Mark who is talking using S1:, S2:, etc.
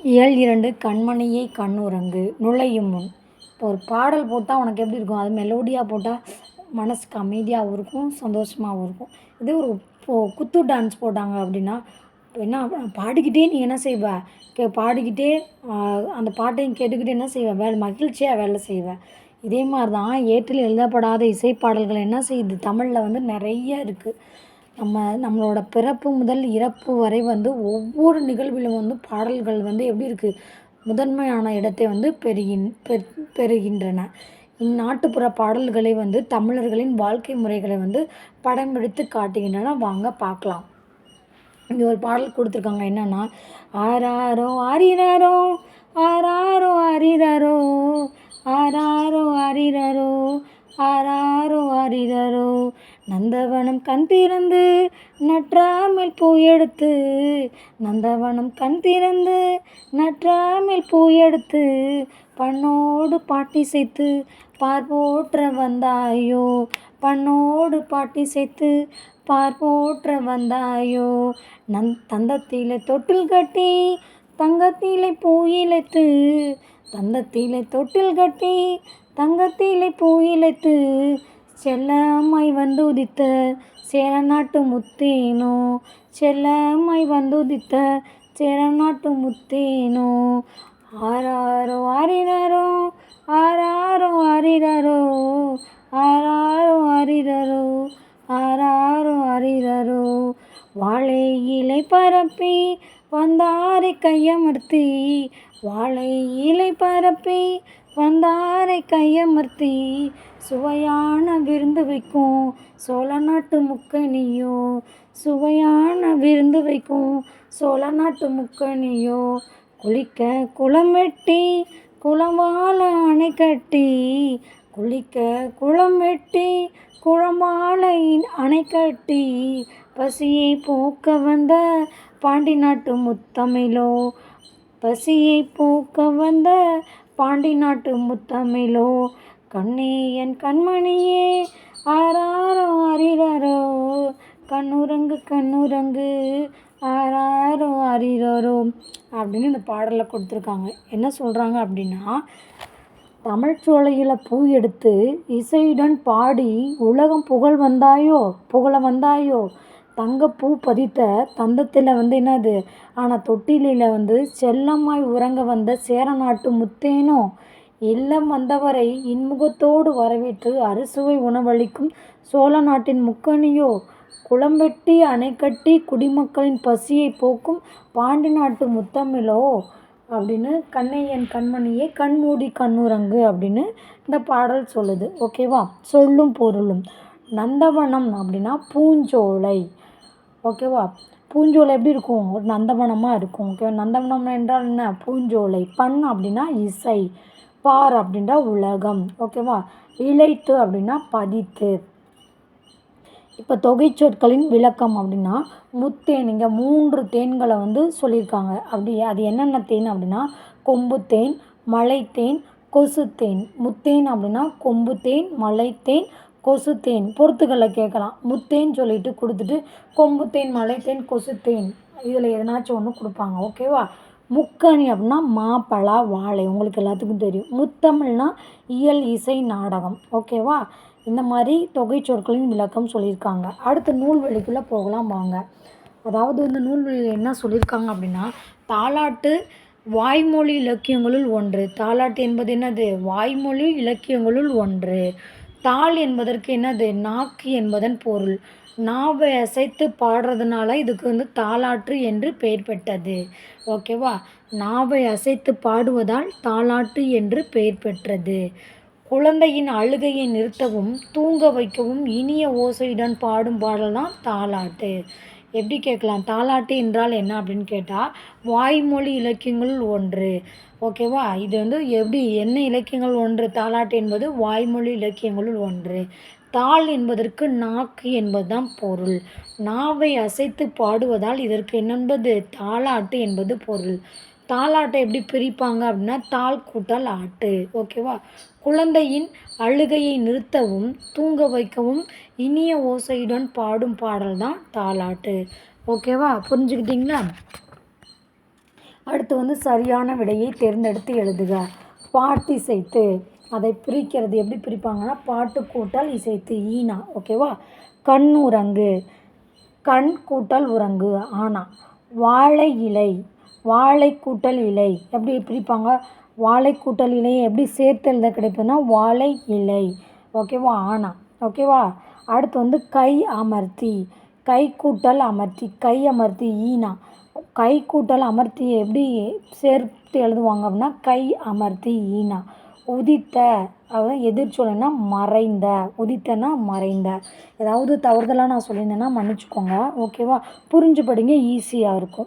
S1: இயல் 2 கண்மணியே கண்ணுறங்கு நுழையும் முன். இப்போ ஒரு பாடல் போட்டால் உனக்கு எப்படி இருக்கும்? அது மெலோடியாக போட்டால் மனசுக்கு அமைதியாகவும் இருக்கும், சந்தோஷமாகவும் இருக்கும். இதே ஒரு குத்து டான்ஸ் போட்டாங்க அப்படின்னா என்ன பாடிக்கிட்டே நீ என்ன செய்வ? பாடிக்கிட்டே அந்த பாட்டையும் கேட்டுக்கிட்டு என்ன செய்வ? மகிழ்ச்சியாக வேலை செய்வ. இதே மாதிரி தான் ஏட்டில் எழுதப்படாத இசைப்பாடல்கள் என்ன செய்யுது? தமிழில் வந்து நிறைய இருக்குது. நம்மளோட பிறப்பு முதல் இறப்பு வரை வந்து ஒவ்வொரு நிகழ்விலும் வந்து பாடல்கள் வந்து எப்படி இருக்குது? முதன்மையான இடத்தை வந்து பெறுகின்றன. இந்நாட்டுப்புற பாடல்களை வந்து தமிழர்களின் வாழ்க்கை முறைகளை வந்து படம் பிடித்து காட்டுகின்றன. வாங்க பார்க்கலாம். இங்கே ஒரு பாடல் கொடுத்துருக்காங்க. என்னென்னா, ஆராரோ ஆரிராரோ ஆராரோ ஆரிராரோ ஆராரோ ஆரிராரோ ஆராரோ ஆரிராரோ நந்தவனம் கண் திறந்து நற்றாமல் பூ எடுத்து நந்தவனம் கண் திறந்து நற்றாமல் பூ எடுத்து பண்ணோடு பாட்டி சேர்த்து பார்போற்ற வந்தாயோ பண்ணோடு பாட்டி சேர்த்து பார்போற்ற வந்தாயோ தந்தத்திலே தொட்டில் கட்டி தங்கத்திலே பூ இழைத்து தந்தத்திலே தொட்டில் கட்டி தங்கத்திலே பூ இழைத்து செல்லம்மாய் வந்து உதித்த சேரநாட்டு முத்தேனோ செல்லம்மாய் வந்து உதித்த சேரநாட்டு முத்தேனோ ஆராரோ ஆரிராரோ ஆராரோ ஆரிராரோ ஆராரோ ஆரிராரோ ஆராரோ ஆரிராரோ வாழை இலை பரப்பி வந்தாரை கையமர்த்தி வாழை இலை பரப்பி வந்தாரை கையமர்த்தி சுவையான விருந்து வைக்கும் சோழ நாட்டு முக்கனியோ சுவையான விருந்து வைக்கும் சோழ நாட்டு முக்கனியோ குளிக்க குளம் வெட்டி குளம் வாழ அணை கட்டி குளிக்க குளம் வெட்டி குளம் வாழ அணை கட்டி பசியை போக்க வந்த பாண்டி நாட்டு முத்தமிழோ பசியை போக்க வந்த பாண்டி நாட்டு முத்தமிழோ கண்ணே என் கண்மணியே ஆராரோ ஆரிராரோ கண்ணுறங்கு கண்ணுறங்கு ஆராரோ ஆரிராரோ அப்படின்னு இந்த பாடலில் கொடுத்துருக்காங்க. என்ன சொல்கிறாங்க அப்படின்னா, தமிழ்ச்சோலையில் பூ எடுத்து இசையுடன் பாடி உலகம் புகழ வந்தாயோ தங்கப்பூ பதித்த தந்தத்தில் வந்து என்னது ஆனால் தொட்டிலில் வந்து செல்லம்மாய் உறங்க வந்த சேரநாட்டு முத்தேனோ இல்லம் வந்தவரை இன்முகத்தோடு வரவேற்று அறுசுவை உணவளிக்கும் சோழ நாட்டின் முக்கணியோ குளம் வெட்டி அணை கட்டி குடிமக்களின் பசியை போக்கும் பாண்டி நாட்டு முத்தமிழோ அப்படின்னு கண்ணே என் கண்மணியே கண்மூடி கண்ணுறங்கு அப்படின்னு இந்த பாடல் சொல்லுது. ஓகேவா? சொல்லும் பொருளும் நந்தவனம் அப்படின்னா பூஞ்சோலை. ஓகேவா? பூஞ்சோலை எப்படி இருக்கும்? ஒரு நந்தவனமாக இருக்கும். ஓகே, நந்தவனம் என்றால் என்ன? பூஞ்சோலை. பண் அப்படின்னா இசை, பார் அப்படின்னா உலகம். ஓகேவா? இழைத்து அப்படின்னா பதித்து. இப்போ தொகை சொற்களின் விளக்கம் அப்படின்னா முத்தேன். இங்கே 3 தேன்களை வந்து சொல்லியிருக்காங்க. அது என்னென்ன தேன் அப்படின்னா கொம்புத்தேன், மலைத்தேன், கொசுத்தேன். முத்தேன் அப்படின்னா கொம்புத்தேன், மலைத்தேன், கொசுத்தேன். பொறுத்துக்களை கேட்கலாம். முத்தேன் சொல்லிட்டு கொடுத்துட்டு கொம்புத்தேன், மலைத்தேன், கொசுத்தேன் இதில் எதனாச்சும் ஒன்று கொடுப்பாங்க. ஓகேவா? முக்கணி அப்படின்னா மாப்பழா வாழை. உங்களுக்கு எல்லாத்துக்கும் தெரியும். முத்தமிழ்னா இயல் இசை நாடகம். ஓகேவா? இந்த மாதிரி தொகை சொற்களின் விளக்கம் சொல்லியிருக்காங்க. அடுத்து நூல்வெளிக்குள்ளே போகலாம் வாங்க. அதாவது இந்த நூல்வெளியில் என்ன சொல்லியிருக்காங்க அப்படின்னா, தாலாட்டு வாய்மொழி இலக்கியங்களுள் ஒன்று. தாலாட்டு என்பது என்னது? வாய்மொழி இலக்கியங்களுள் ஒன்று. தாள் என்பதற்கு என்னது? நாக்கு என்பதன் பொருள். நாவை அசைத்து பாடுறதுனால இதுக்கு வந்து தாலாட்டு என்று பெயர் பெற்றது. ஓகேவா? நாவை அசைத்து பாடுவதால் தாலாட்டு என்று பெயர் பெற்றது. குழந்தையின் அழுகையை நிறுத்தவும் தூங்க வைக்கவும் இனிய ஓசையுடன் பாடும் பாடல் தான் தாலாட்டு. எப்படி கேட்கலாம்? தாலாட்டு என்றால் என்ன அப்படின்னு கேட்டால் வாய்மொழி இலக்கியங்களுள் ஒன்று. ஓகேவா? இது வந்து என்ன இலக்கியங்கள் ஒன்று? தாலாட்டு என்பது வாய்மொழி இலக்கியங்களுள் ஒன்று. தாள் என்பதற்கு நாக்கு என்பது தான் பொருள். நாவை அசைத்து பாடுவதால் இதற்கு என்னென்பது? தாலாட்டு என்பது பொருள். தாலாட்டை எப்படி பிரிப்பாங்க அப்படின்னா தாள் கூட்டல் ஆட்டு. ஓகேவா? குழந்தையின் அழுகையை நிறுத்தவும் தூங்க வைக்கவும் இனிய ஓசையுடன் பாடும் பாடல் தான் தாலாட்டு. ஓகேவா? புரிஞ்சுக்கிட்டிங்களா? அடுத்து வந்து சரியான விடையை தேர்ந்தெடுத்து எழுதுக. பாட்டு இசைத்து அதை பிரிக்கிறது எப்படி பிரிப்பாங்கன்னா பாட்டு கூட்டல் இசைத்து ஈனா. ஓகேவா. கண் உறங்கு கண் கூட்டல் உறங்கு ஆனா. வாழை இலை வாழை கூட்டல் இலை எப்படி பிரிப்பாங்க? வாழை கூட்டல் இலையை எப்படி சேர்த்து எழுத கிடைக்குதுன்னா வாழை இலை. ஓகேவா. ஆனா. ஓகேவா. அடுத்து வந்து கை அமர்த்தி கை கூட்டல் அமர்த்தி கை அமர்த்தி ஈனா. கை கூட்டல் அமர்த்தி எப்படி சேர்த்து எழுதுவாங்க அப்படின்னா கை அமர்த்தி ஈனா. உதித்த அதாவது எதிர்ச்சொல்லுன்னா மறைந்த. உதித்தனா மறைந்த. ஏதாவது தவறுதலாக நான் சொல்லியிருந்தேன்னா மன்னிச்சுக்கோங்க. ஓகேவா. புரிஞ்சு படிங்க, ஈஸியாக இருக்கும்.